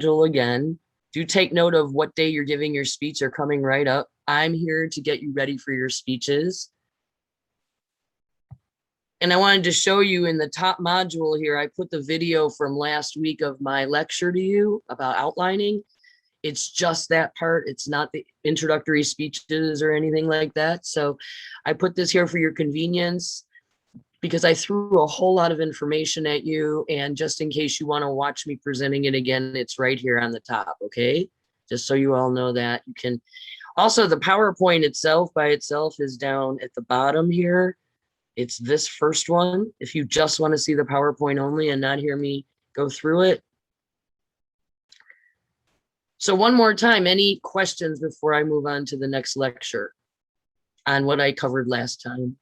again. Do take note of what day you're giving your speech. They're coming right up. I'm here to get you ready for your speeches. And I wanted to show you in the top module here, I put the video from last week of my lecture to you about outlining. It's just that part. It's not the introductory speeches or anything like that. So I put this here for your convenience because I threw a whole lot of information at you. And just in case you want to watch me presenting it again, it's right here on the top. Okay. Just so you all know that. You can also, the PowerPoint itself by itself is down at the bottom here. It's this first one. If you just want to see the PowerPoint only and not hear me go through it. So one more time, any questions before I move on to the next lecture on what I covered last time?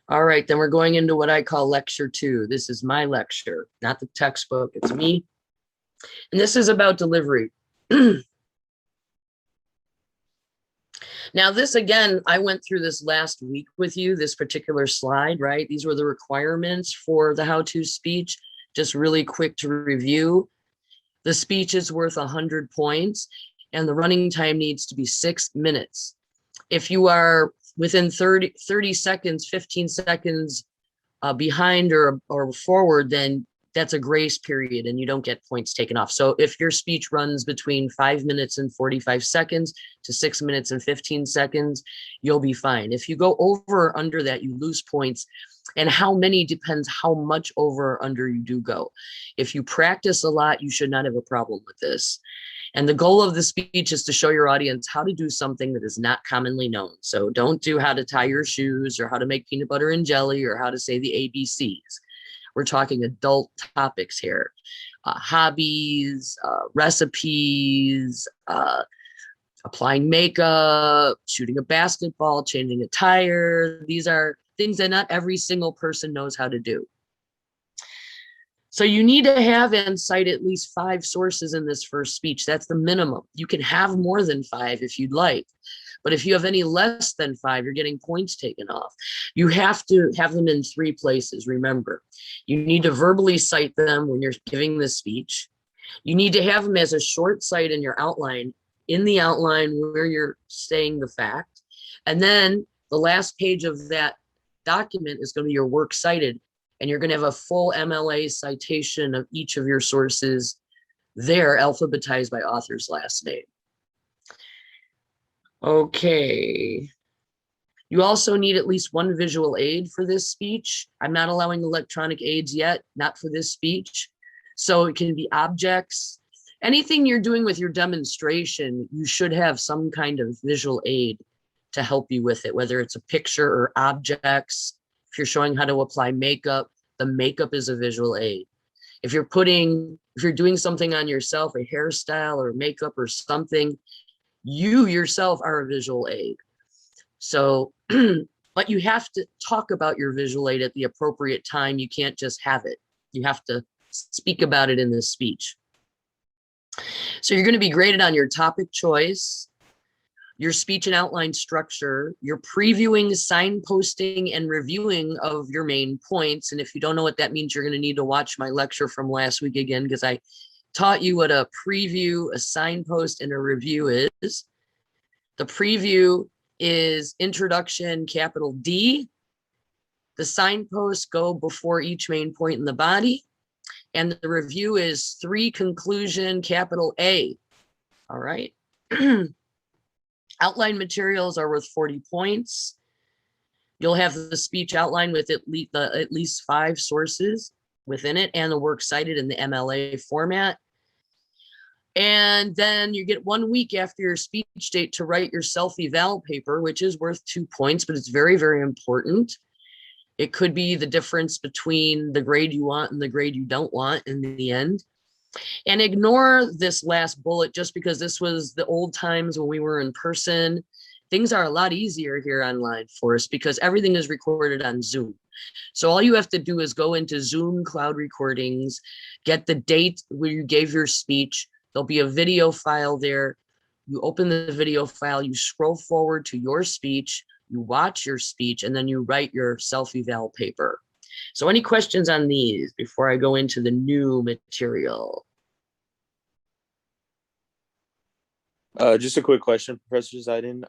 All right, then we're going into what I call lecture 2. This is my lecture, not the textbook, it's me. And this is about delivery. Now this, again, I went through this last week with you, this particular slide, right? These were the requirements for the how-to speech. Just really quick to review. The speech is worth 100 points and the running time needs to be 6 minutes. If you are within 30 seconds, 15 seconds behind or forward, then that's a grace period and you don't get points taken off. So if your speech runs between 5 minutes and 45 seconds to 6 minutes and 15 seconds, you'll be fine. If you go over or under that, you lose points. And how many depends how much over or under you do go. If you practice a lot, you should not have a problem with this. And the goal of the speech is to show your audience how to do something that is not commonly known. So don't do how to tie your shoes or how to make peanut butter and jelly or how to say the ABCs. We're talking adult topics here. Hobbies, recipes, applying makeup, shooting a basketball, changing a tire. These are things that not every single person knows how to do. So you need to have and cite at least 5 sources in this first speech. That's the minimum. You can have more than 5 if you'd like. But if you have any less than 5, you're getting points taken off. You have to have them in 3 places, remember. You need to verbally cite them when you're giving the speech. You need to have them as a short cite in your outline, in the outline where you're saying the fact. And then the last page of that document is going to be your works cited. And you're going to have a full MLA citation of each of your sources there, alphabetized by author's last name. Okay. You also need at least 1 visual aid for this speech. I'm not allowing electronic aids yet, not for this speech. So it can be objects. Anything you're doing with your demonstration, you should have some kind of visual aid to help you with it, whether it's a picture or objects. If you're showing how to apply makeup, the makeup is a visual aid. If you're doing something on yourself, a hairstyle or makeup or something, you yourself are a visual aid. So, but you have to talk about your visual aid at the appropriate time. You can't just have it. You have to speak about it in this speech. So you're going to be graded on your topic choice, your speech and outline structure, your previewing, signposting, and reviewing of your main points. And if you don't know what that means, you're going to need to watch my lecture from last week again, because I taught you what a preview, a signpost, and a review is. The preview is introduction, capital D. The signposts go before each main point in the body. And the review is 3 conclusion, capital A. All right. Outline materials are worth 40 points. You'll have the speech outline with at least 5 sources within it and the works cited in the MLA format. And then you get 1 week after your speech date to write your self-eval paper, which is worth 2 points, but it's very, very important. It could be the difference between the grade you want and the grade you don't want in the end. And ignore this last bullet just because this was the old times when we were in person. Things are a lot easier here online for us because everything is recorded on Zoom. So all you have to do is go into Zoom cloud recordings, get the date where you gave your speech. There'll be a video file there. You open the video file, you scroll forward to your speech, you watch your speech, and then you write your self-eval paper. So any questions on these before I go into the new material? Just a quick question, Professor Zaiden.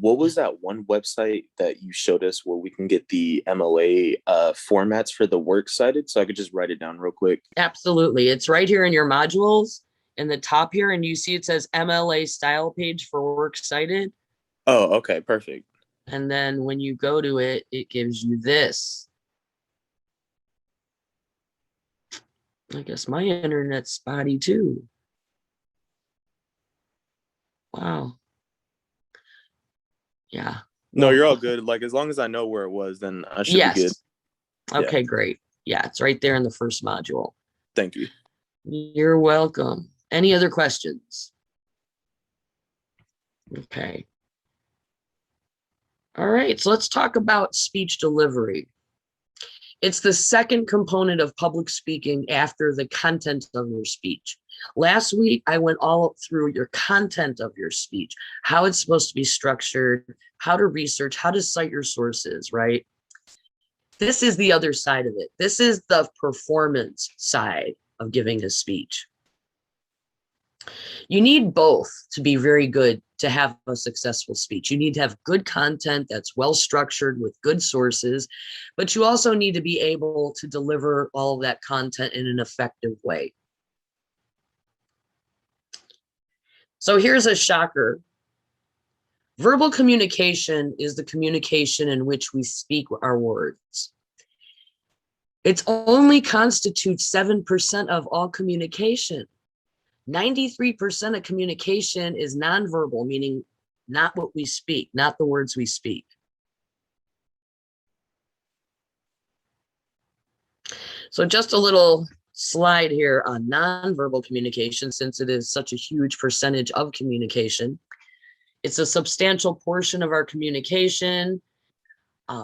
What was that one website that you showed us where we can get the MLA formats for the works cited? So I could just write it down real quick. Absolutely. It's right here in your modules in the top here. And you see it says MLA style page for works cited. Oh, okay, perfect. And then when you go to it, it gives you this. I guess my internet's spotty too. Wow. Yeah. No, Well, you're all good. Like as long as I know where it was, then I should be good. yes. Okay, great. Yeah, it's right there in the first module. Thank you. You're welcome. Any other questions? Okay. All right, so let's talk about speech delivery. It's the second component of public speaking after the content of your speech. Last week, I went all through your content of your speech, how it's supposed to be structured, how to research, how to cite your sources, right? This is the other side of it. This is the performance side of giving a speech. You need both to be very good to have a successful speech. You need to have good content that's well structured with good sources, but you also need to be able to deliver all of that content in an effective way. So here's a shocker. Verbal communication is the communication in which we speak our words. It only constitutes 7% of all communication. 93% of communication is nonverbal, meaning not what we speak, not the words we speak. So just a little slide here on nonverbal communication, since it is such a huge percentage of communication. It's a substantial portion of our communication.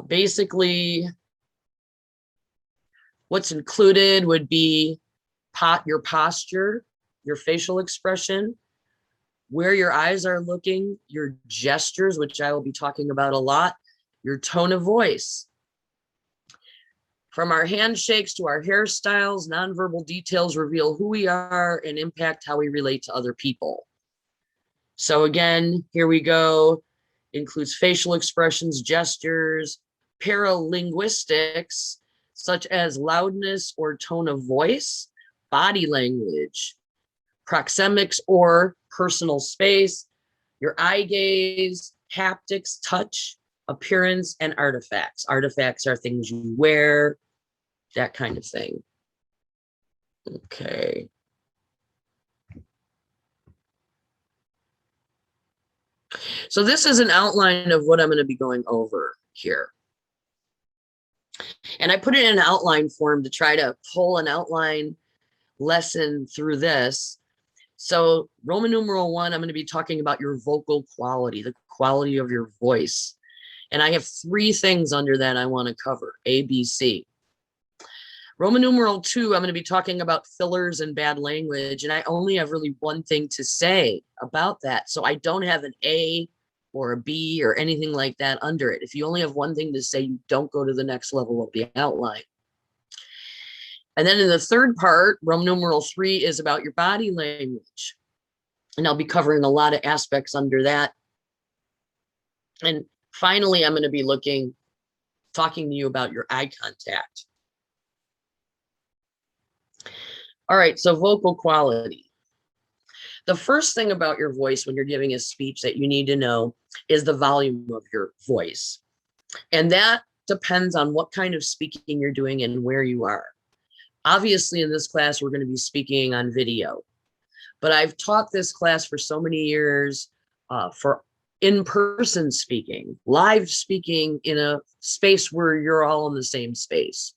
Basically, what's included would be your posture, your facial expression, where your eyes are looking, your gestures, which I will be talking about a lot, your tone of voice. From our handshakes to our hairstyles, nonverbal details reveal who we are and impact how we relate to other people. So again, here we go. Includes facial expressions, gestures, paralinguistics, such as loudness or tone of voice, body language, proxemics or personal space, your eye gaze, haptics, touch, appearance, and artifacts. Artifacts are things you wear, that kind of thing. Okay. So this is an outline of what I'm going to be going over here. And I put it in an outline form to try to pull an outline lesson through this. So Roman numeral 1, I'm going to be talking about your vocal quality, the quality of your voice. And I have 3 things under that I want to cover, A, B, C. Roman numeral 2, I'm going to be talking about fillers and bad language. And I only have really one thing to say about that. So I don't have an A or a B or anything like that under it. If you only have one thing to say, you don't go to the next level of the outline. And then in the third part, Roman numeral 3 is about your body language. And I'll be covering a lot of aspects under that. And finally, I'm going to be talking to you about your eye contact. All right, so vocal quality. The first thing about your voice when you're giving a speech that you need to know is the volume of your voice. And that depends on what kind of speaking you're doing and where you are. Obviously, in this class, we're going to be speaking on video. But I've taught this class for so many years for in-person speaking, live speaking in a space where you're all in the same space.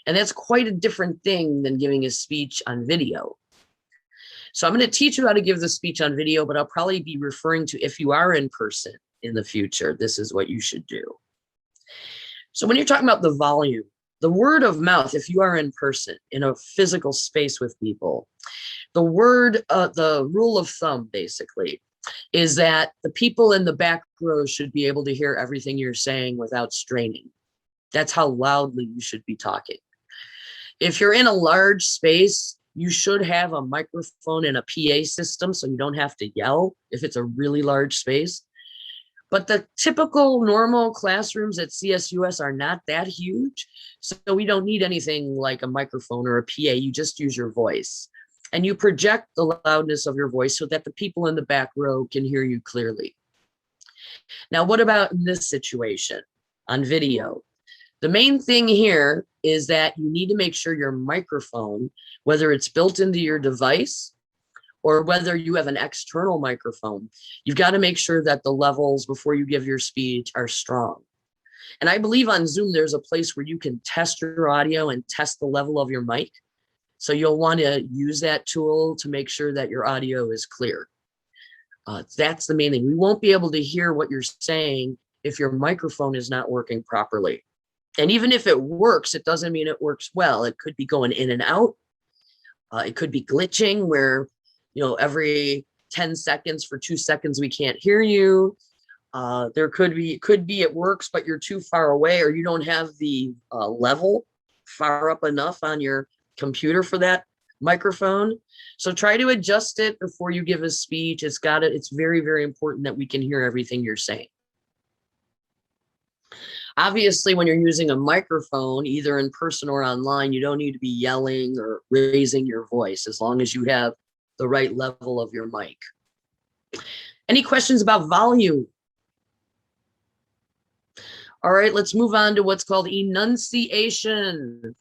And that's quite a different thing than giving a speech on video. So I'm going to teach you how to give the speech on video, but I'll probably be referring to if you are in person in the future, this is what you should do. So when you're talking about the volume, the word of mouth, if you are in person in a physical space with people, the rule of thumb basically is that the people in the back row should be able to hear everything you're saying without straining. That's how loudly you should be talking. If you're in a large space, you should have a microphone and a PA system so you don't have to yell if it's a really large space. But the typical normal classrooms at CSUS are not that huge. So we don't need anything like a microphone or a PA. You just use your voice. And you project the loudness of your voice so that the people in the back row can hear you clearly. Now, what about in this situation on video? The main thing here is that you need to make sure your microphone, whether it's built into your device or whether you have an external microphone, you've got to make sure that the levels before you give your speech are strong. And I believe on Zoom, there's a place where you can test your audio and test the level of your mic. So you'll want to use that tool to make sure that your audio is clear. That's the main thing. We won't be able to hear what you're saying if your microphone is not working properly. And even if it works, it doesn't mean it works well. It could be going in and out. It could be glitching where, every 10 seconds for 2 seconds, we can't hear you. There could be it works, but you're too far away or you don't have the level far up enough on your computer for that microphone. So try to adjust it before you give a speech. It's very, very important that we can hear everything you're saying. Obviously, when you're using a microphone, either in person or online, you don't need to be yelling or raising your voice as long as you have the right level of your mic. Any questions about volume? All right, let's move on to what's called enunciation.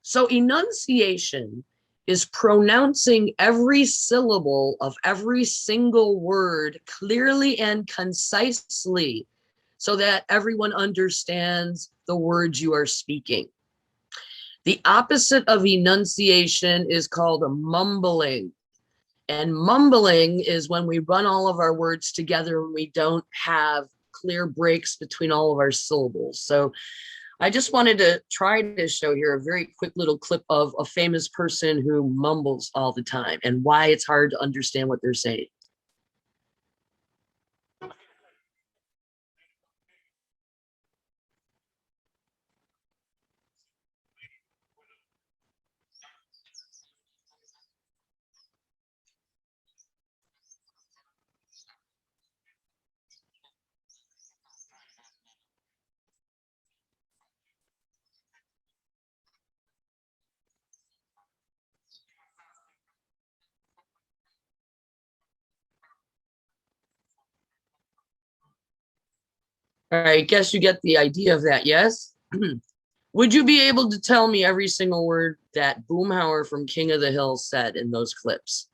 So enunciation is pronouncing every syllable of every single word clearly and concisely, so that everyone understands the words you are speaking. The opposite of enunciation is called mumbling. And mumbling is when we run all of our words together and we don't have clear breaks between all of our syllables. So I just wanted to try to show here a very quick little clip of a famous person who mumbles all the time and why it's hard to understand what they're saying. All right, guess you get the idea of that, yes? Would you be able to tell me every single word that Boomhauer from King of the Hill said in those clips?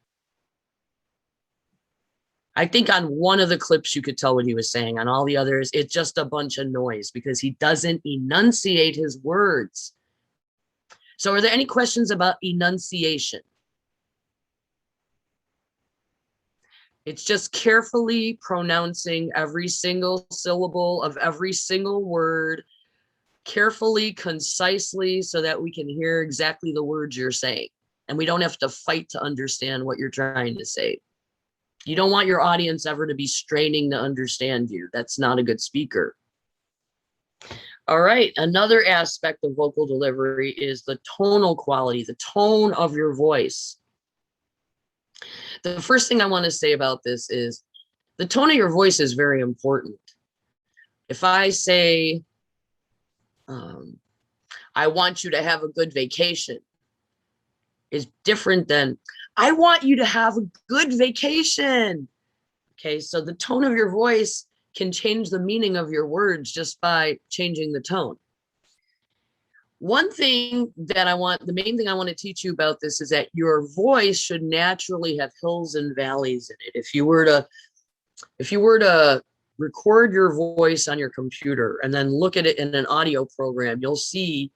I think on one of the clips you could tell what he was saying. On all the others, it's just a bunch of noise because he doesn't enunciate his words. So are there any questions about enunciation? It's just carefully pronouncing every single syllable of every single word, carefully, concisely, so that we can hear exactly the words you're saying. And we don't have to fight to understand what you're trying to say. You don't want your audience ever to be straining to understand you. That's not a good speaker. All right, another aspect of vocal delivery is the tonal quality, the tone of your voice. The first thing I want to say about this is the tone of your voice is very important. If I say, I want you to have a good vacation, is different than, I want you to have a good vacation. Okay, so the tone of your voice can change the meaning of your words just by changing the tone. One thing that the main thing I want to teach you about this is that your voice should naturally have hills and valleys in it. If you were to record your voice on your computer and then look at it in an audio program, you'll see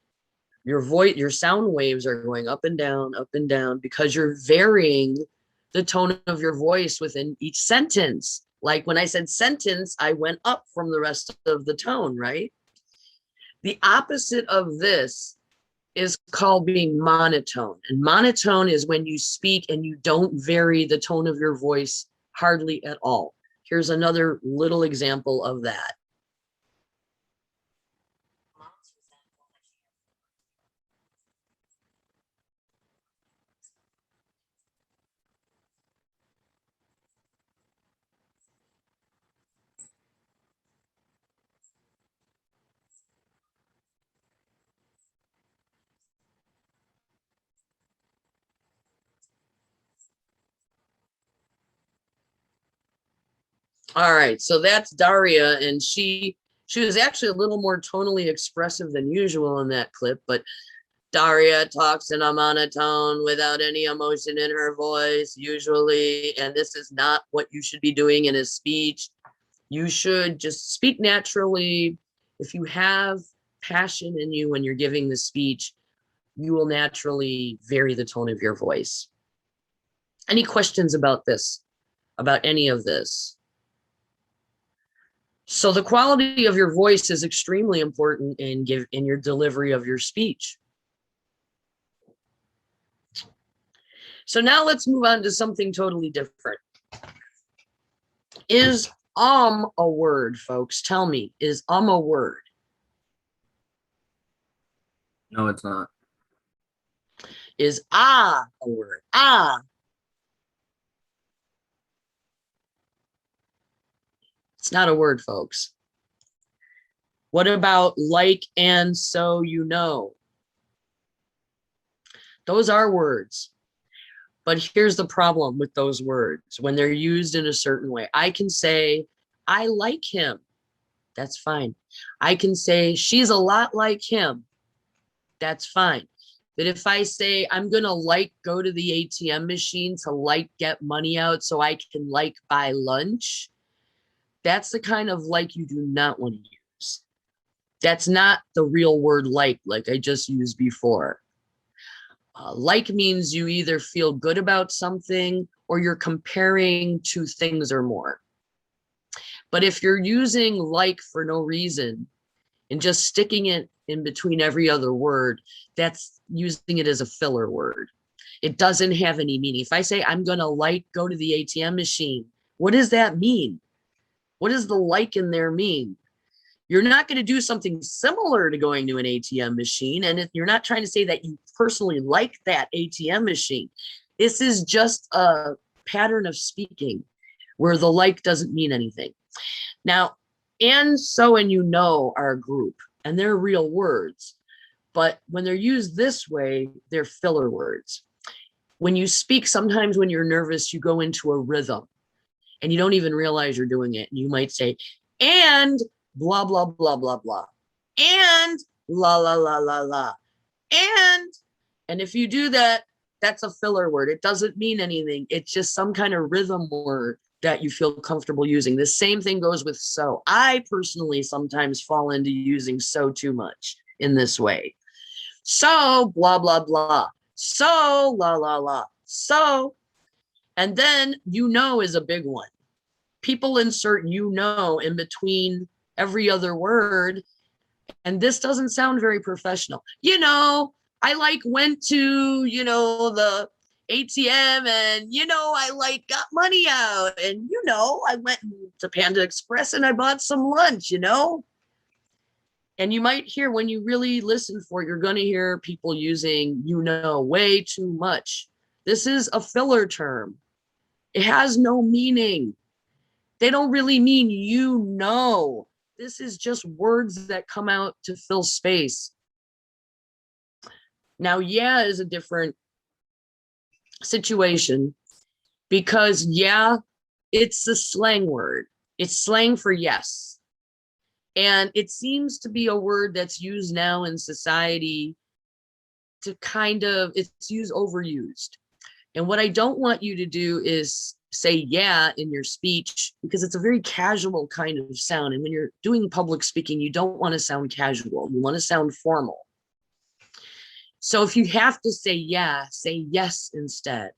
your sound waves are going up and down because you're varying the tone of your voice within each sentence. Like when I said sentence, I went up from the rest of the tone, right? The opposite of this is called being monotone. And monotone is when you speak and you don't vary the tone of your voice hardly at all. Here's another little example of that. All right, so that's Daria, and she was actually a little more tonally expressive than usual in that clip, but Daria talks in a monotone without any emotion in her voice, usually, and this is not what you should be doing in a speech. You should just speak naturally. If you have passion in you when you're giving the speech, you will naturally vary the tone of your voice. Any questions about this, about any of this? So the quality of your voice is extremely important in your delivery of your speech. So now let's move on to something totally different. Is a word, folks? Tell me, is a word? No, it's not. Is a word? It's not a word, folks. What about like and so you know? Those are words. But here's the problem with those words when they're used in a certain way. I can say, I like him. That's fine. I can say, she's a lot like him. That's fine. But if I say, I'm going to go to the ATM machine to get money out so I can buy lunch, that's the kind of you do not want to use. That's not the real word like I just used before. Like means you either feel good about something or you're comparing two things or more. But if you're using like for no reason and just sticking it in between every other word, that's using it as a filler word. It doesn't have any meaning. If I say I'm going to go to the ATM machine, what does that mean? What does the like in there mean? You're not going to do something similar to going to an ATM machine. And you're not trying to say that you personally like that ATM machine. This is just a pattern of speaking where the like doesn't mean anything. Now, and so and you know are a group and they're real words. But when they're used this way, they're filler words. When you speak, sometimes when you're nervous, you go into a rhythm and you don't even realize you're doing it. And you might say, and blah, blah, blah, blah, blah. And la, la, la, la, la. And if you do that, that's a filler word. It doesn't mean anything. It's just some kind of rhythm word that you feel comfortable using. The same thing goes with so. I personally sometimes fall into using so too much in this way. So, blah, blah, blah. So, la, la, la. So, and then you know is a big one. People insert you know in between every other word. And this doesn't sound very professional. You know, I went to, the ATM and, I got money out and, I went to Panda Express and I bought some lunch, And you might hear when you really listen for it, you're going to hear people using, way too much. This is a filler term. It has no meaning. They don't really mean This is just words that come out to fill space. Now, yeah is a different situation because yeah, it's a slang word. It's slang for yes. And it seems to be a word that's used now in society to it's overused. And what I don't want you to do is say yeah in your speech because it's a very casual kind of sound. And when you're doing public speaking, you don't want to sound casual. You want to sound formal. So if you have to say yeah, say yes instead.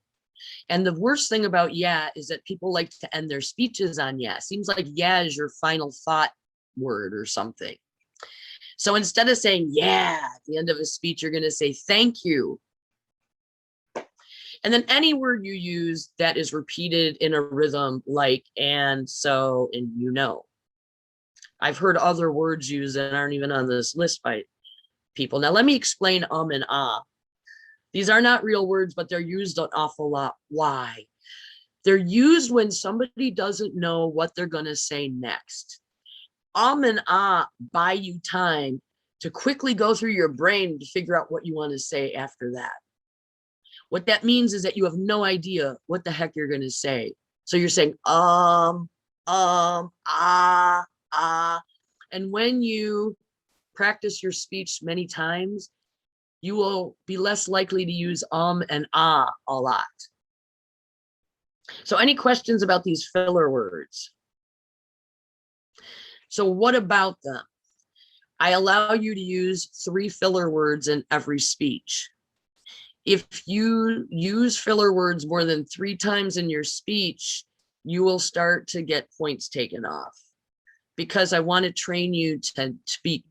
And the worst thing about yeah is that people like to end their speeches on yeah. Seems like yeah is your final thought word or something. So instead of saying yeah at the end of a speech, you're going to say thank you. And then any word you use that is repeated in a rhythm like and so and I've heard other words used that aren't even on this list by people. Now let me explain and ah. These are not real words, but they're used an awful lot. Why? They're used when somebody doesn't know what they're going to say next. And ah buy you time to quickly go through your brain to figure out what you want to say after that. What that means is that you have no idea what the heck you're going to say. So you're saying, ah. And when you practice your speech many times, you will be less likely to use and ah a lot. So any questions about these filler words? So what about them? I allow you to use 3 filler words in every speech. If you use filler words more than 3 times in your speech, you will start to get points taken off, because I want to train you to be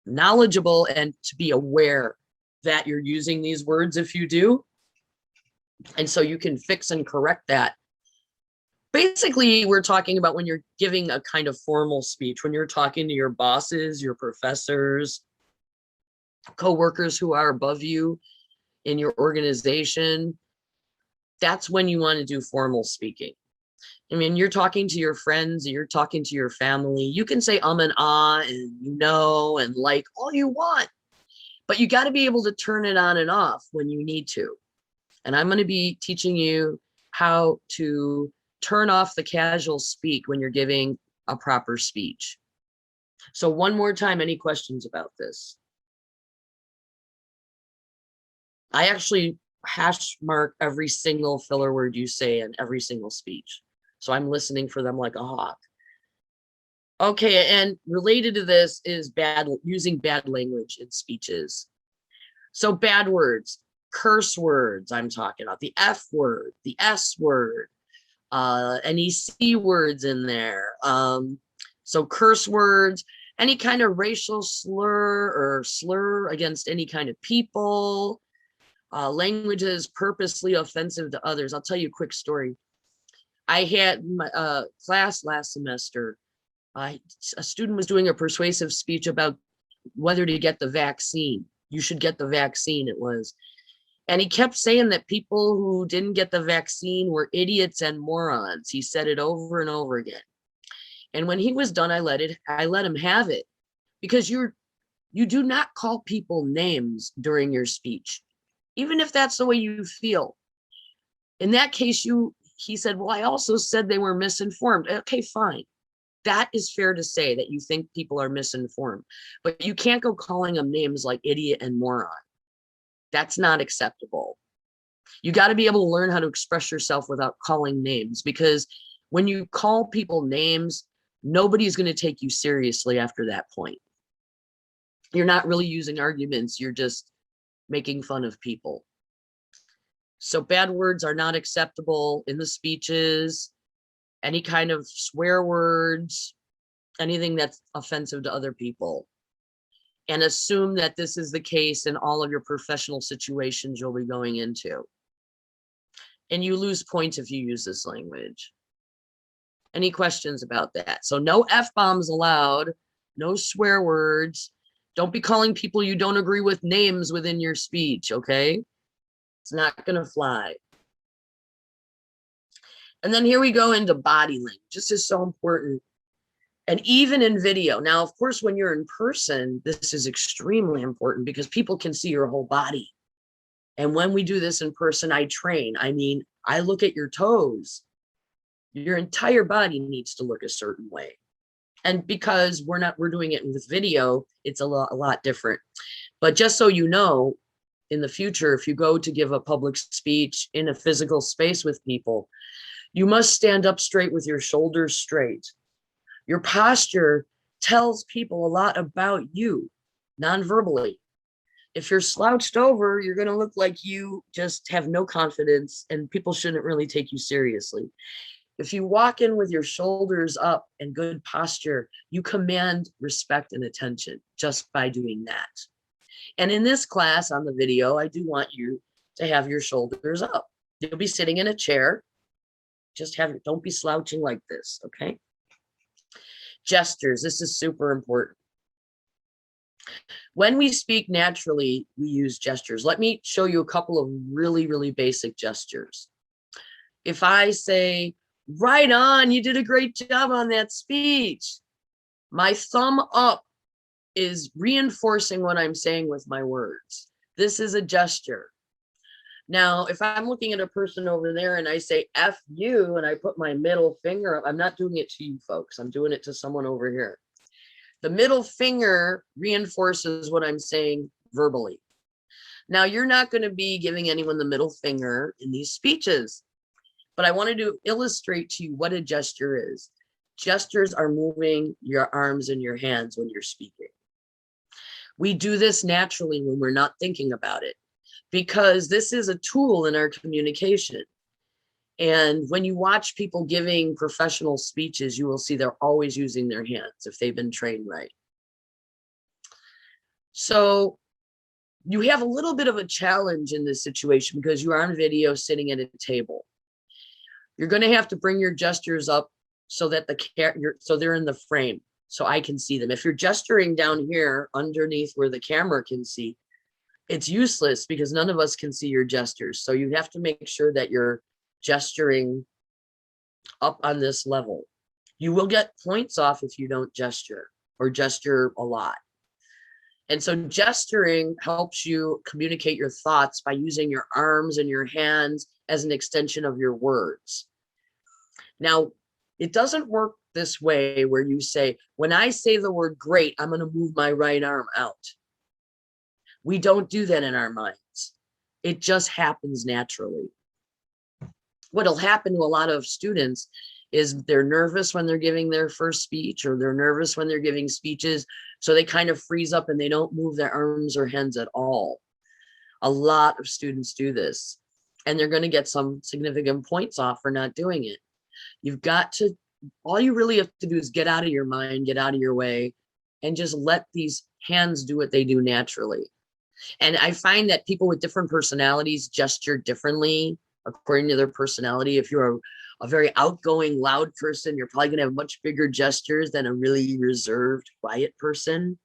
knowledgeable and to be aware that you're using these words if you do. And so you can fix and correct that. Basically, we're talking about when you're giving a kind of formal speech, when you're talking to your bosses, your professors, coworkers who are above you in your organization. That's when you want to do formal speaking. I mean, you're talking to your friends, you're talking to your family. You can say and ah and and like all you want, but you got to be able to turn it on and off when you need to. And I'm going to be teaching you how to turn off the casual speak when you're giving a proper speech. So one more time, any questions about this? I actually hash mark every single filler word you say in every single speech. So I'm listening for them like a hawk. Okay, and related to this is using bad language in speeches. So bad words, curse words, I'm talking about the F word, the S word, any C words in there. So curse words, any kind of racial slur or slur against any kind of people, languages purposely offensive to others. I'll tell you a quick story. I had my class last semester. A student was doing a persuasive speech about whether to get the vaccine. You should get the vaccine, it was. And he kept saying that people who didn't get the vaccine were idiots and morons. He said it over and over again. And when he was done, I let him have it, because you do not call people names during your speech, even if that's the way you feel. In that case, he said, well, I also said they were misinformed. Okay, fine. That is fair to say, that you think people are misinformed, but you can't go calling them names like idiot and moron. That's not acceptable. You got to be able to learn how to express yourself without calling names, because when you call people names, nobody's going to take you seriously after that point. You're not really using arguments. You're just making fun of people. So bad words are not acceptable in the speeches. Any kind of swear words, anything that's offensive to other people. And assume that this is the case in all of your professional situations you'll be going into. And you lose points if you use this language. Any questions about that? So no F-bombs allowed, no swear words. Don't be calling people you don't agree with names within your speech, okay? It's not gonna fly. And then here we go into body language. This is so important. And even in video. Now, of course, when you're in person, this is extremely important because people can see your whole body. And when we do this in person, I train. I mean, I look at your toes. Your entire body needs to look a certain way. And because we're doing it with video, it's a lot different. But just so you know, in the future, if you go to give a public speech in a physical space with people, you must stand up straight with your shoulders straight. Your posture tells people a lot about you, non-verbally. If you're slouched over, you're going to look like you just have no confidence and people shouldn't really take you seriously. If you walk in with your shoulders up and good posture, you command respect and attention just by doing that. And in this class on the video, I do want you to have your shoulders up. You'll be sitting in a chair. Don't be slouching like this, okay? Gestures, this is super important. When we speak naturally, we use gestures. Let me show you a couple of really, really basic gestures. If I say, right on, you did a great job on that speech, my thumb up is reinforcing what I'm saying with my words. This is a gesture. Now, if I'm looking at a person over there and I say F you and I put my middle finger up, I'm not doing it to you folks. I'm doing it to someone over here. The middle finger reinforces what I'm saying verbally. Now, you're not going to be giving anyone the middle finger in these speeches, but I wanted to illustrate to you what a gesture is. Gestures are moving your arms and your hands when you're speaking. We do this naturally when we're not thinking about it, because this is a tool in our communication. And when you watch people giving professional speeches, you will see they're always using their hands if they've been trained right. So you have a little bit of a challenge in this situation because you are on video sitting at a table. You're going to have to bring your gestures up so that so they're in the frame, so I can see them. If you're gesturing down here underneath where the camera can see, it's useless because none of us can see your gestures. So you have to make sure that you're gesturing up on this level. You will get points off if you don't gesture or gesture a lot. And so gesturing helps you communicate your thoughts by using your arms and your hands as an extension of your words. Now, it doesn't work this way where you say, when I say the word great, I'm going to move my right arm out. We don't do that in our minds. It just happens naturally. What'll happen to a lot of students is they're nervous when they're giving their first speech, or they're nervous when they're giving speeches. So they kind of freeze up and they don't move their arms or hands at all. A lot of students do this, and they're going to get some significant points off for not doing it. You've got to, all you really have to do is get out of your mind, get out of your way, and just let these hands do what they do naturally. And I find that people with different personalities gesture differently according to their personality. If you're a very outgoing, loud person, you're probably going to have much bigger gestures than a really reserved, quiet person.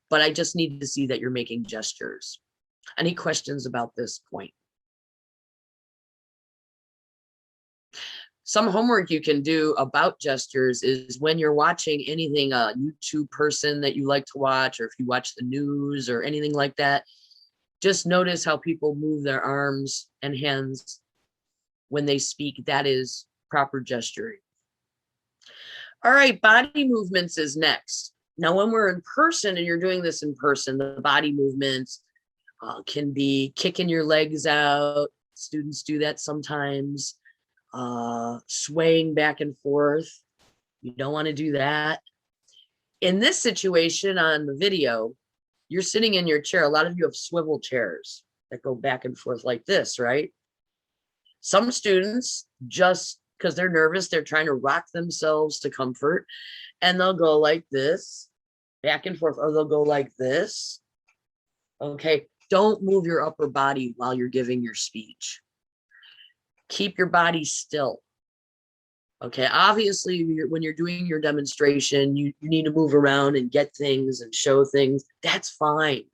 But I just need to see that you're making gestures. Any questions about this point? Some homework you can do about gestures is when you're watching anything, a YouTube person that you like to watch, or if you watch the news or anything like that, just notice how people move their arms and hands when they speak. That is proper gesturing. All right, body movements is next. Now, when we're in person and you're doing this in person, the body movements can be kicking your legs out. Students do that sometimes. Swaying back and forth. You don't want to do that. In this situation on the video, you're sitting in your chair. A lot of you have swivel chairs that go back and forth like this, right? Some students, just because they're nervous, they're trying to rock themselves to comfort, and they'll go like this, back and forth, or they'll go like this. Okay, don't move your upper body while you're giving your speech. Keep your body still. Okay, obviously, when you're doing your demonstration, you need to move around and get things and show things. That's fine.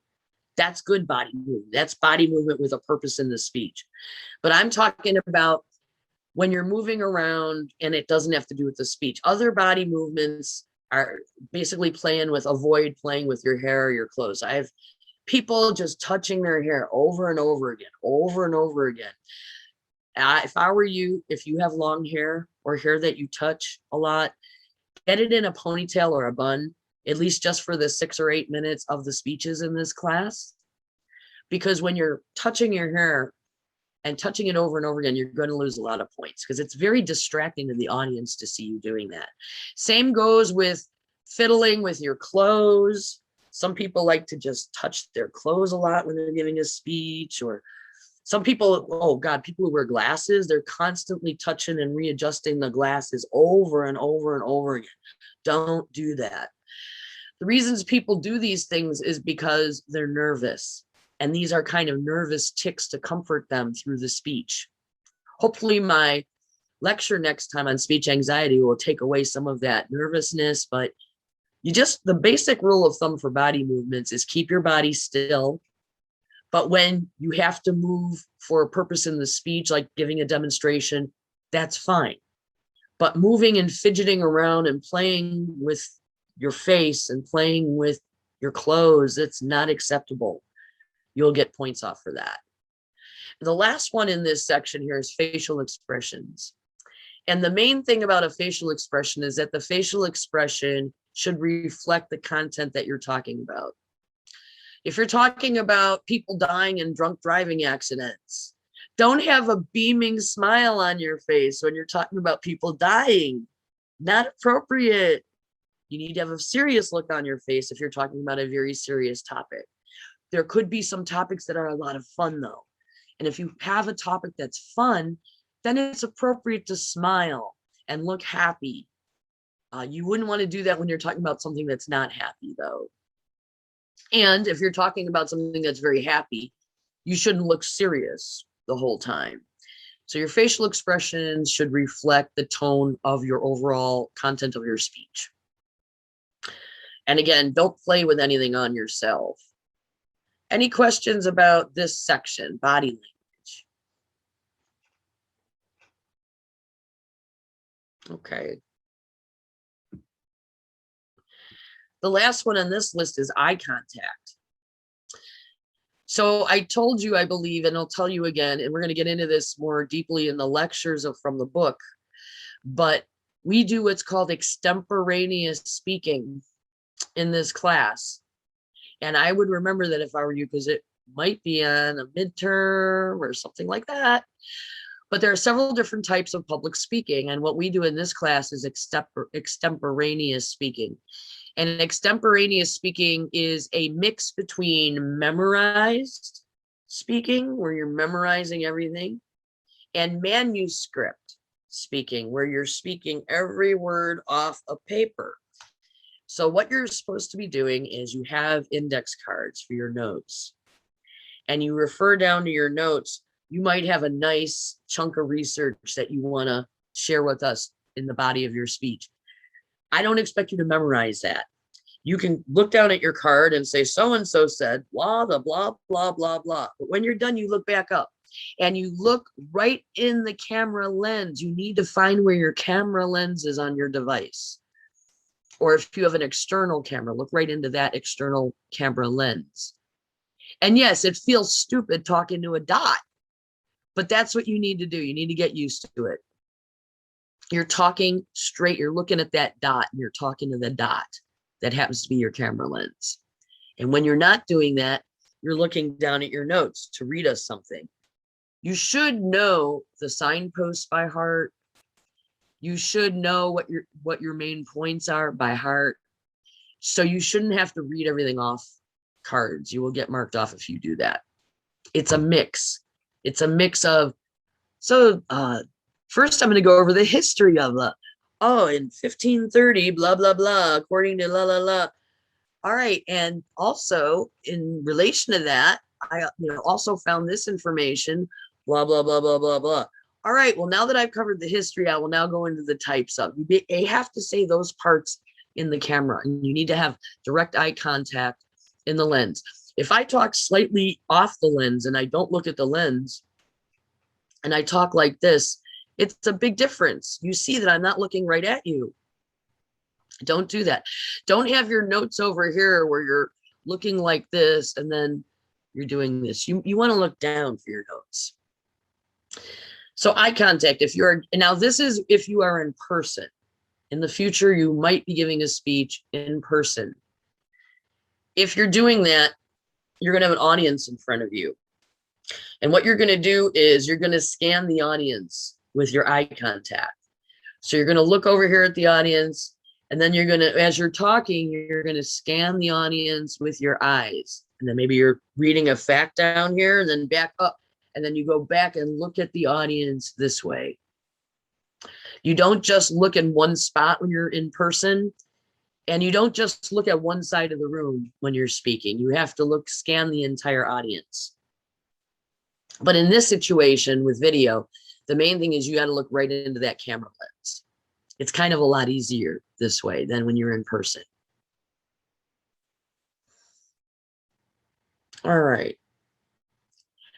That's good body movement. That's body movement with a purpose in the speech. But I'm talking about when you're moving around and it doesn't have to do with the speech. Other body movements are basically avoid playing with your hair or your clothes. I have people just touching their hair over and over again, over and over again. If I were you, if you have long hair or hair that you touch a lot, get it in a ponytail or a bun, at least just for the 6 or 8 minutes of the speeches in this class. Because when you're touching your hair and touching it over and over again, you're going to lose a lot of points because it's very distracting to the audience to see you doing that. Same goes with fiddling with your clothes. Some people like to just touch their clothes a lot when they're giving a speech, or some people, oh God, people who wear glasses, they're constantly touching and readjusting the glasses over and over and over again. Don't do that. The reasons people do these things is because they're nervous. And these are kind of nervous tics to comfort them through the speech. Hopefully my lecture next time on speech anxiety will take away some of that nervousness, but the basic rule of thumb for body movements is keep your body still. But when you have to move for a purpose in the speech, like giving a demonstration, that's fine. But moving and fidgeting around and playing with your face and playing with your clothes, it's not acceptable. You'll get points off for that. The last one in this section here is facial expressions. And the main thing about a facial expression is that the facial expression should reflect the content that you're talking about. If you're talking about people dying in drunk driving accidents, don't have a beaming smile on your face when you're talking about people dying. Not appropriate. You need to have a serious look on your face if you're talking about a very serious topic. There could be some topics that are a lot of fun though. And if you have a topic that's fun, then it's appropriate to smile and look happy. You wouldn't want to do that when you're talking about something that's not happy though. And if you're talking about something that's very happy, you shouldn't look serious the whole time. So your facial expressions should reflect the tone of your overall content of your speech. And again, don't play with anything on yourself. Any questions about this section, body language? Okay. The last one on this list is eye contact. So I told you, I believe, and I'll tell you again, and we're going to get into this more deeply in the lectures from the book, but we do what's called extemporaneous speaking in this class. And I would remember that if I were you, because it might be on a midterm or something like that. But there are several different types of public speaking. And what we do in this class is extemporaneous speaking. And extemporaneous speaking is a mix between memorized speaking, where you're memorizing everything, and manuscript speaking, where you're speaking every word off a paper. So what you're supposed to be doing is you have index cards for your notes, and you refer down to your notes. You might have a nice chunk of research that you want to share with us in the body of your speech. I don't expect you to memorize that. You can look down at your card and say, so-and-so said, blah, blah, blah, blah, blah, blah. But when you're done, you look back up and you look right in the camera lens. You need to find where your camera lens is on your device. Or if you have an external camera, look right into that external camera lens. And yes, it feels stupid talking to a dot, but that's what you need to do. You need to get used to it. You're talking straight. You're looking at that dot and you're talking to the dot that happens to be your camera lens. And when you're not doing that, you're looking down at your notes to read us something. You should know the signposts by heart. You should know what your main points are by heart. So you shouldn't have to read everything off cards. You will get marked off if you do that. It's a mix. It's a mix of, so first I'm going to go over the history of the, oh, in 1530, blah, blah, blah, according to la, la, la. All right. And also in relation to that, I also found this information, blah, blah, blah, blah, blah, blah. All right. Well, now that I've covered the history, I will now go into the types of. You have to say those parts in the camera, and you need to have direct eye contact in the lens. If I talk slightly off the lens and I don't look at the lens and I talk like this, it's a big difference. You see that I'm not looking right at you. Don't do that. Don't have your notes over here where you're looking like this and then you're doing this. You want to look down for your notes. So eye contact, now this is if you are in person. In the future, you might be giving a speech in person. If you're doing that, you're going to have an audience in front of you. And what you're going to do is you're going to scan the audience with your eye contact. So you're going to look over here at the audience, and then you're going to, as you're talking, you're going to scan the audience with your eyes. And then maybe you're reading a fact down here and then back up. And then you go back and look at the audience this way. You don't just look in one spot when you're in person, and you don't just look at one side of the room when you're speaking. You have to scan the entire audience. But in this situation with video, the main thing is you got to look right into that camera lens. It's kind of a lot easier this way than when you're in person. All right.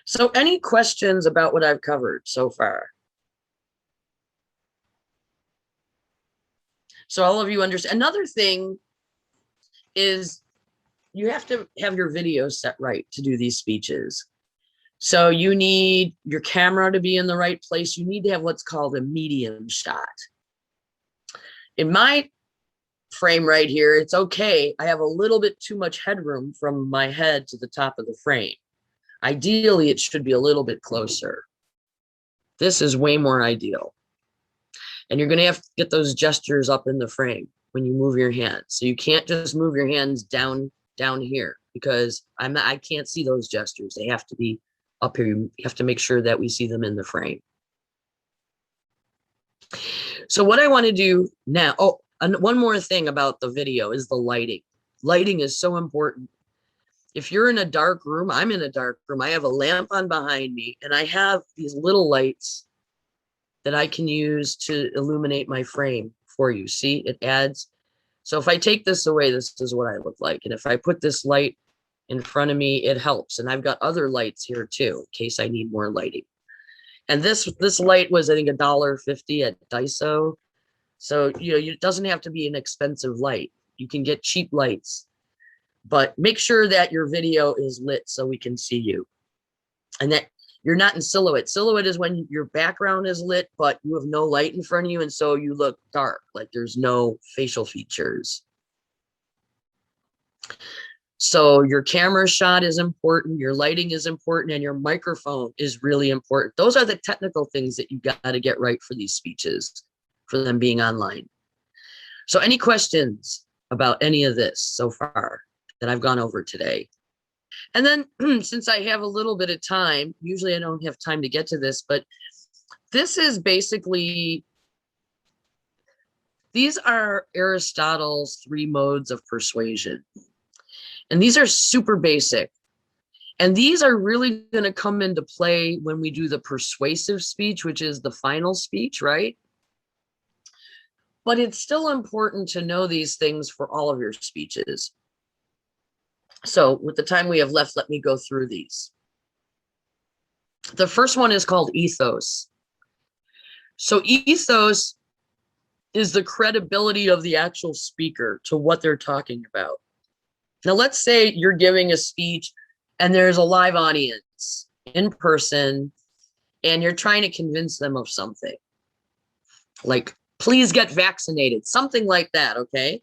So any questions about what I've covered so far? So all of you understand. Another thing is you have to have your video set right to do these speeches. So you need your camera to be in the right place. You need to have what's called a medium shot. In my frame right here, it's okay. I have a little bit too much headroom from my head to the top of the frame. Ideally, it should be a little bit closer. This is way more ideal. And you're going to have to get those gestures up in the frame when you move your hands. So you can't just move your hands down here because I can't see those gestures. They have to be up here. You have to make sure that we see them in the frame. So what I want to do now, and one more thing about the video is the lighting. Lighting is so important. If you're in a dark room, I'm in a dark room. I have a lamp on behind me and I have these little lights that I can use to illuminate my frame for you. See, it adds. So if I take this away, this is what I look like. And if I put this light in front of me, it helps. And I've got other lights here too, in case I need more lighting. And this light was, I think, $1.50 at Daiso. So, it doesn't have to be an expensive light. You can get cheap lights, but make sure that your video is lit so we can see you. And that you're not in silhouette. Silhouette is when your background is lit, but you have no light in front of you. And so you look dark, like there's no facial features. So your camera shot is important, your lighting is important, and your microphone is really important. Those are the technical things that you got to get right for these speeches, for them being online. So any questions about any of this so far that I've gone over today? And then since I have a little bit of time, usually I don't have time to get to this, but this is basically, these are Aristotle's 3 modes of persuasion. And these are super basic. And these are really going to come into play when we do the persuasive speech, which is the final speech, right? But it's still important to know these things for all of your speeches. So with the time we have left, let me go through these. The first one is called ethos. So ethos is the credibility of the actual speaker to what they're talking about. Now, let's say you're giving a speech and there's a live audience in person and you're trying to convince them of something. Like, please get vaccinated, something like that, okay?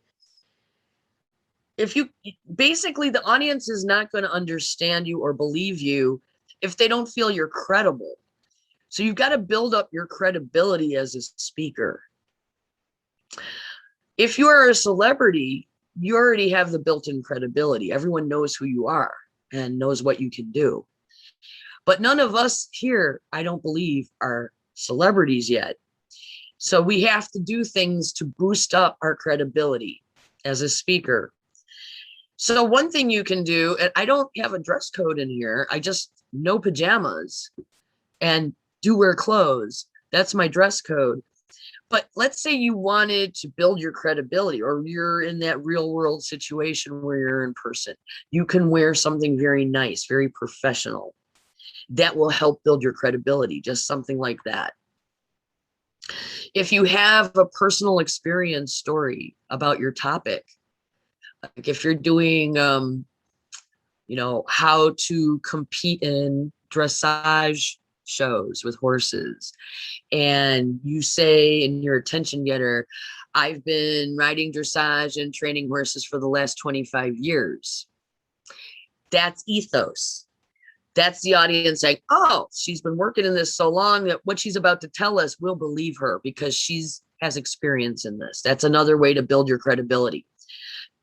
Basically, the audience is not going to understand you or believe you if they don't feel you're credible. So you've got to build up your credibility as a speaker. If you are a celebrity, you already have the built-in credibility. Everyone knows who you are and knows what you can do. But none of us here, I don't believe, are celebrities yet. So we have to do things to boost up our credibility as a speaker. So one thing you can do, and I don't have a dress code in here, I just no pajamas and do wear clothes. That's my dress code. But let's say you wanted to build your credibility, or you're in that real world situation where you're in person. You can wear something very nice, very professional. That will help build your credibility, just something like that. If you have a personal experience story about your topic, like if you're doing, how to compete in dressage shows with horses, and you say in your attention getter, I've been riding dressage and training horses for the last 25 years. That's ethos. That's the audience saying, oh, she's been working in this so long that what she's about to tell us, we'll believe her because has experience in this. That's another way to build your credibility.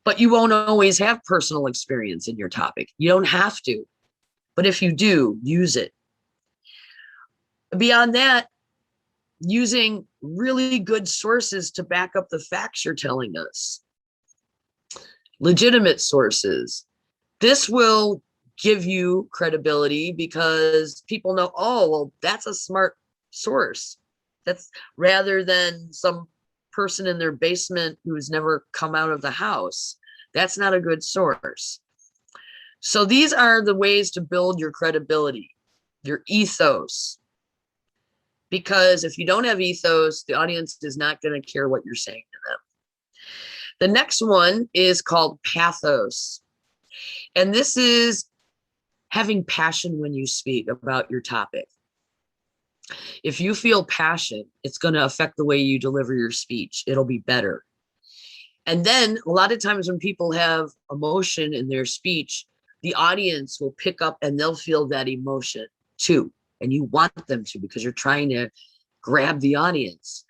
But you won't always have personal experience in your topic. You don't have to. But if you do, use it. Beyond that, using really good sources to back up the facts you're telling us. Legitimate sources. This will give you credibility because people know, oh, well, that's a smart source. That's rather than some person in their basement who's never come out of the house. That's not a good source. So these are the ways to build your credibility, your ethos. Because if you don't have ethos, the audience is not going to care what you're saying to them. The next one is called pathos. And this is having passion when you speak about your topic. If you feel passion, it's going to affect the way you deliver your speech. It'll be better. And then a lot of times when people have emotion in their speech, the audience will pick up and they'll feel that emotion too. And you want them to, because you're trying to grab the audience.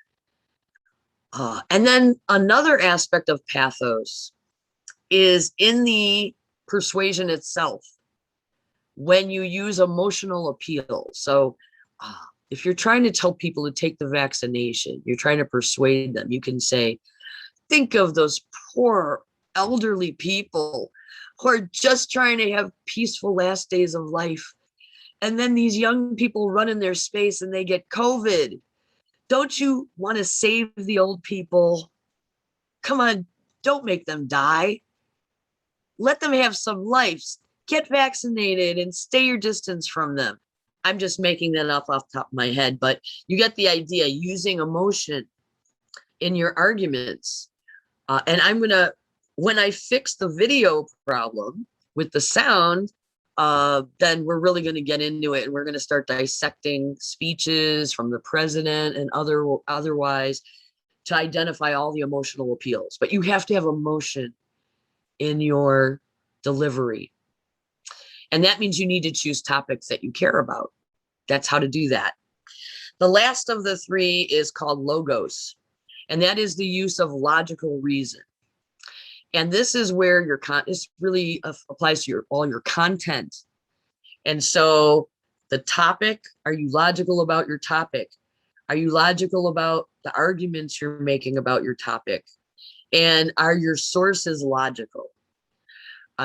And then another aspect of pathos is in the persuasion itself, when you use emotional appeal. So if you're trying to tell people to take the vaccination, you're trying to persuade them, you can say, think of those poor elderly people who are just trying to have peaceful last days of life. And then these young people run in their space and they get COVID. Don't you want to save the old people? Come on, don't make them die. Let them have some lives. Get vaccinated and stay your distance from them. I'm just making that up off the top of my head, but you get the idea, using emotion in your arguments. And I'm gonna, when I fix the video problem with the sound, then we're really going to get into it, and we're going to start dissecting speeches from the president and otherwise to identify all the emotional appeals. But you have to have emotion in your delivery. And that means you need to choose topics that you care about. That's how to do that. The last of the three is called logos, and that is the use of logical reason. And this is where this really applies to all your content. And so the topic, are you logical about your topic? Are you logical about the arguments you're making about your topic? And are your sources logical?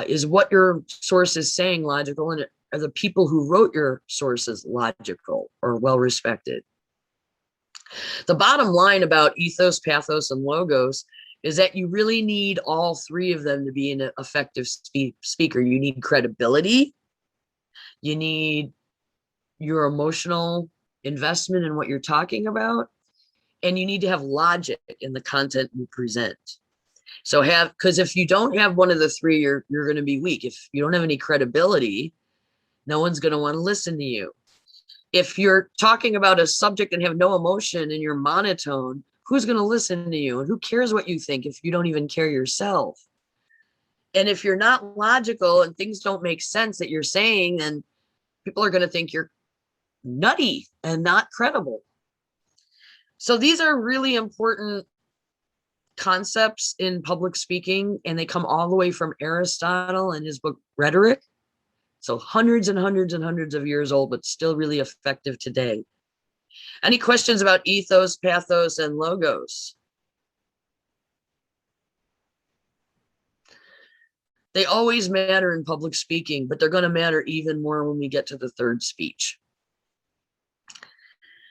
Is what your source is saying logical? And are the people who wrote your sources logical or well-respected? The bottom line about ethos, pathos, and logos is that you really need all three of them to be an effective speaker. You need credibility. You need your emotional investment in what you're talking about. And you need to have logic in the content you present. So because if you don't have one of the three, you're going to be weak. If you don't have any credibility, no one's going to want to listen to you. If you're talking about a subject and have no emotion and you're monotone, who's going to listen to you? And who cares what you think if you don't even care yourself? And if you're not logical and things don't make sense that you're saying, then people are going to think you're nutty and not credible. So these are really important concepts in public speaking, and they come all the way from Aristotle and his book Rhetoric. So hundreds and hundreds and hundreds of years old, but still really effective today. Any questions about ethos, pathos, and logos? They always matter in public speaking, but they're going to matter even more when we get to the third speech.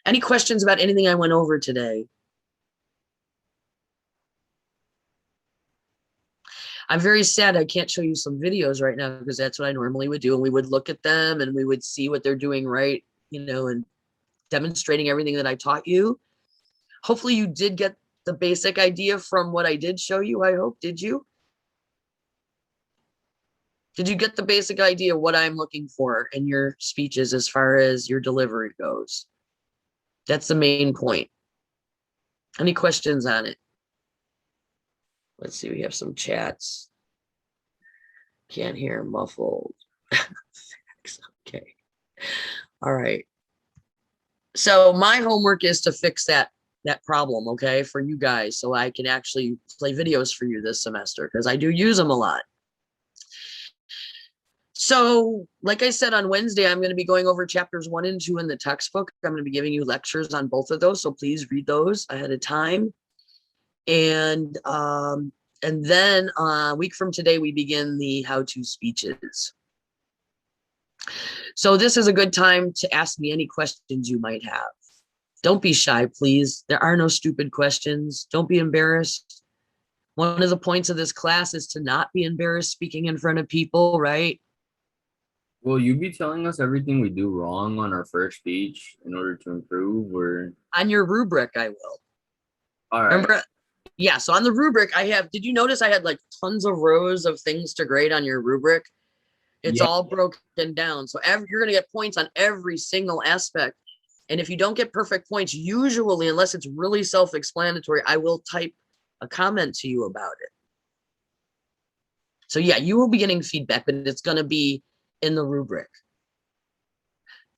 Any questions about anything I went over today? I'm very sad I can't show you some videos right now, because that's what I normally would do. And we would look at them and we would see what they're doing right, and demonstrating everything that I taught you. Hopefully you did get the basic idea from what I did show you, I hope. Did you? Did you get the basic idea of what I'm looking for in your speeches as far as your delivery goes? That's the main point. Any questions on it? Let's see, we have some chats. Can't hear, muffled. Okay. All right. So my homework is to fix that problem, okay, for you guys, so I can actually play videos for you this semester, because I do use them a lot. So like I said, on Wednesday, I'm going to be going over chapters 1 and 2 in the textbook. I'm going to be giving you lectures on both of those, so please read those ahead of time. And then a week from today, we begin the how-to speeches. So this is a good time to ask me any questions you might have. Don't be shy, please. There are no stupid questions. Don't be embarrassed. One of the points of this class is to not be embarrassed speaking in front of people, right? Will you be telling us everything we do wrong on our first speech in order to improve, or? On your rubric, I will. All right. Remember? Yeah, so on the rubric, did you notice I had like tons of rows of things to grade on your rubric? It's Yeah. all broken down. So you're going to get points on every single aspect. And if you don't get perfect points, usually, unless it's really self-explanatory, I will type a comment to you about it. So yeah, you will be getting feedback, but it's going to be in the rubric.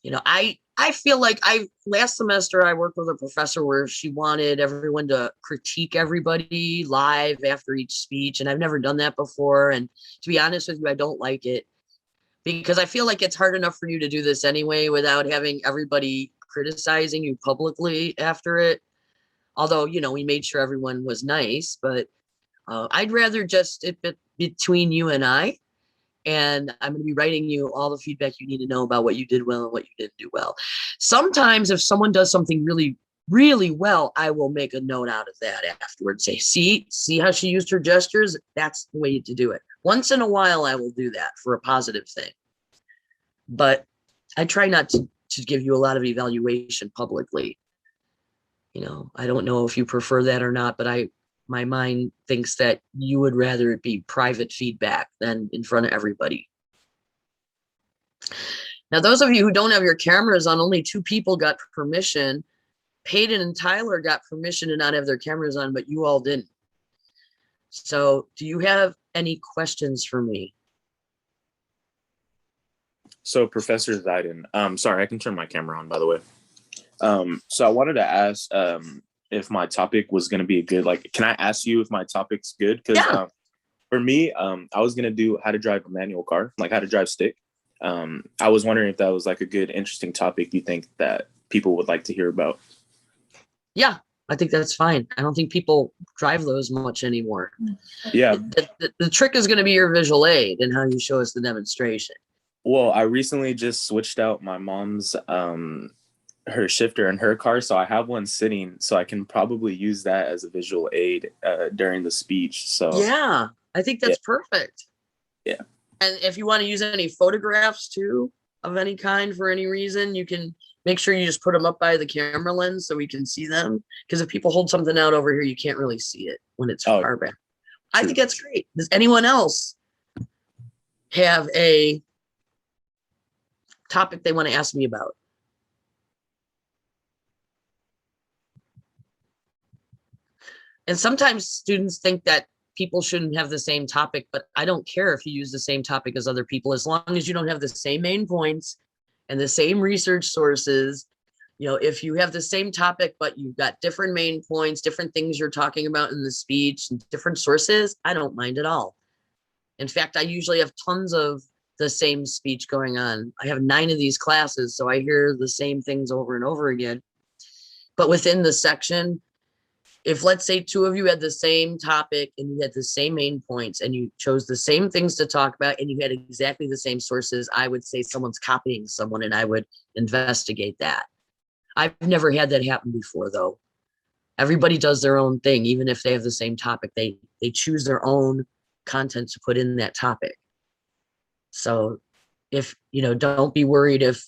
You know, I feel like last semester I worked with a professor where she wanted everyone to critique everybody live after each speech. And I've never done that before. And to be honest with you, I don't like it because I feel like it's hard enough for you to do this anyway without having everybody criticizing you publicly after it. Although, you know, we made sure everyone was nice, but I'd rather just it between you and I. And I'm going to be writing you all the feedback you need to know about what you did well and what you didn't do well. Sometimes if someone does something really, really well, I will make a note out of that afterwards. Say, see how she used her gestures? That's the way to do it. Once in a while, I will do that for a positive thing. But I try not to give you a lot of evaluation publicly. You know, I don't know if you prefer that or not, but my mind thinks that you would rather it be private feedback than in front of everybody. Now, those of you who don't have your cameras on, only 2 people got permission. Peyton and Tyler got permission to not have their cameras on, but you all didn't. So do you have any questions for me? So Professor Zaiden, sorry, I can turn my camera on, by the way. So I wanted to ask if my topic was going to be a good, like, can I ask you if my topic's good? Because Yeah. for me, I was going to do how to drive a manual car, like how to drive stick. I was wondering if that was like a good, interesting topic you think that people would like to hear about. Yeah, I think that's fine. I don't think people drive those much anymore. Yeah. The trick is going to be your visual aid and how you show us the demonstration. Well, I recently just switched out my mom's her shifter in her car, so I have one sitting, so I can probably use that as a visual aid during the speech. So yeah, I think that's perfect. Yeah. And if you want to use any photographs too of any kind for any reason, you can make sure you just put them up by the camera lens so we can see them. Because if people hold something out over here, you can't really see it when it's far back. I think that's great. Does anyone else have a topic they want to ask me about? And sometimes students think that people shouldn't have the same topic, but I don't care if you use the same topic as other people, as long as you don't have the same main points and the same research sources. You know, if you have the same topic, but you've got different main points, different things you're talking about in the speech, and different sources, I don't mind at all. In fact, I usually have tons of the same speech going on. I have 9 of these classes, so I hear the same things over and over again. But within the section, if let's say 2 of you had the same topic and you had the same main points and you chose the same things to talk about and you had exactly the same sources, I would say someone's copying someone and I would investigate that. I've never had that happen before, though. Everybody does their own thing, even if they have the same topic. They choose their own content to put in that topic. So if, you know, don't be worried if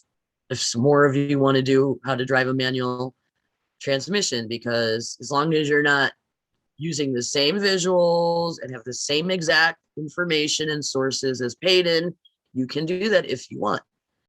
some more of you want to do how to drive a manual transmission, because as long as you're not using the same visuals and have the same exact information and sources as Peyton, you can do that if you want.